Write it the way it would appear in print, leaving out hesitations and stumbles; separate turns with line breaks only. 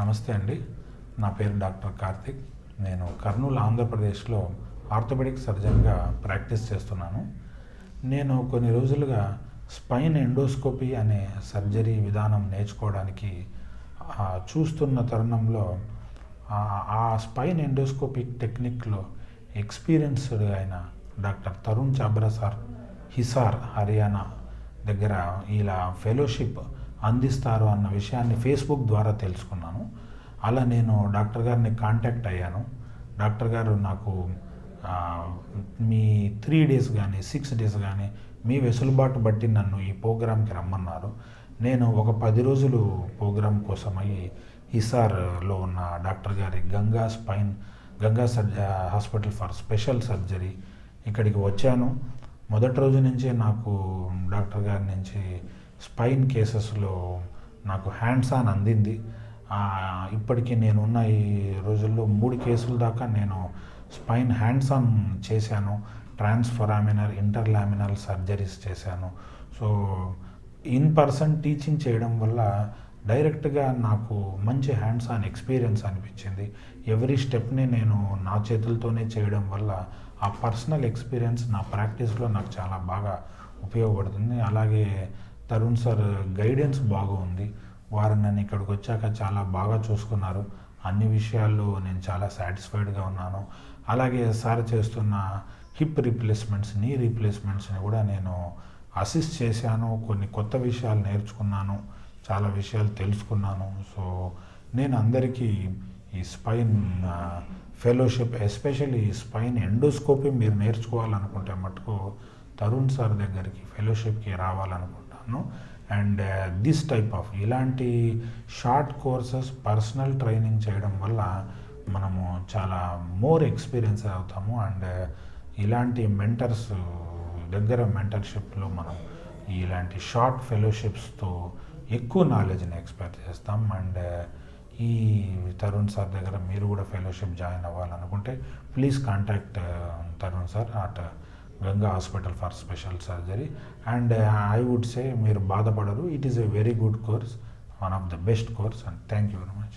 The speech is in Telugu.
నమస్తే అండి. నా పేరు డాక్టర్ కార్తిక్. నేను కర్నూలు, ఆంధ్రప్రదేశ్లో ఆర్థోపెడిక్ సర్జన్గా ప్రాక్టీస్ చేస్తున్నాను. నేను కొన్ని రోజులుగా స్పైన్ ఎండోస్కోపీ అనే సర్జరీ విధానం నేర్చుకోవడానికి చూస్తున్న తరుణంలో ఆ స్పైన్ ఎండోస్కోపిక్ టెక్నిక్లో ఎక్స్పీరియన్స్డ్ అయిన డాక్టర్ తరుణ్ చాబ్రా సార్ హిసార్, హర్యానా దగ్గర ఇలా ఫెలోషిప్ అందిస్తారు అన్న విషయాన్ని ఫేస్బుక్ ద్వారా తెలుసుకున్నాను. అలా నేను డాక్టర్ గారిని కాంటాక్ట్ అయ్యాను. డాక్టర్ గారు నాకు మీ 3 days కానీ 6 days కానీ మీ వెసులుబాటు బట్టి నన్ను ఈ ప్రోగ్రామ్కి రమ్మన్నారు. నేను ఒక 10 రోజులు ప్రోగ్రాం కోసమై హిసార్లో ఉన్న డాక్టర్ గారి Ganga hospital for special surgery ఇక్కడికి వచ్చాను. మొదటి రోజు నుంచే నాకు డాక్టర్ గారి నుంచి స్పైన్ కేసెస్లో నాకు హ్యాండ్స్ ఆన్ అందింది. ఇప్పటికీ నేనున్న ఈ రోజుల్లో 3 కేసుల దాకా నేను స్పైన్ హ్యాండ్స్ ఆన్ చేశాను. ట్రాన్స్ఫరామినల్, ఇంటర్లామినల్ సర్జరీస్ చేశాను. సో ఇన్ పర్సన్ టీచింగ్ చేయడం వల్ల డైరెక్ట్గా నాకు మంచి హ్యాండ్స్ ఆన్ ఎక్స్పీరియన్స్ అనిపించింది. ఎవ్రీ స్టెప్ని నేను నా చేతులతోనే చేయడం వల్ల ఆ పర్సనల్ ఎక్స్పీరియన్స్ నా ప్రాక్టీస్లో నాకు చాలా బాగా ఉపయోగపడుతుంది. అలాగే తరుణ్ సార్ గైడెన్స్ బాగుంది. వారు నన్ను ఇక్కడికి వచ్చాక చాలా బాగా చూసుకున్నారు. అన్ని విషయాల్లో నేను చాలా సాటిస్ఫైడ్గా ఉన్నాను. అలాగే సార్ చేస్తున్న హిప్ రీప్లేస్మెంట్స్, నీ రీప్లేస్మెంట్స్ని కూడా నేను అసిస్ట్ చేశాను. కొన్ని కొత్త విషయాలు నేర్చుకున్నాను, చాలా విషయాలు తెలుసుకున్నాను. సో నేను అందరికీ ఈ spine fellowship, especially spine endoscopy మీరు నేర్చుకోవాలనుకుంటే మటుకు తరుణ్ సార్ దగ్గరికి ఫెలోషిప్కి రావాలనుకుంటాను. అండ్ దిస్ టైప్ ఆఫ్ ఇలాంటి షార్ట్ కోర్సెస్, పర్సనల్ ట్రైనింగ్ చేయడం వల్ల మనము చాలా మోర్ ఎక్స్పీరియన్స్ అవుతాము. అండ్ ఇలాంటి మెంటర్స్ దగ్గర మెంటర్షిప్లో మనం ఇలాంటి షార్ట్ ఫెలోషిప్స్తో ఎక్కువ నాలెడ్జ్ని ఎక్స్పెక్ట్ చేస్తాం. అండ్ ఈ తరుణ్ సార్ దగ్గర మీరు కూడా ఫెలోషిప్ జాయిన్ అవ్వాలనుకుంటే please contact Tarun sir at Ganga hospital for special surgery. And I would say మీరు బాధపడరు. It is a very good course, one of the best course. And thank you very much.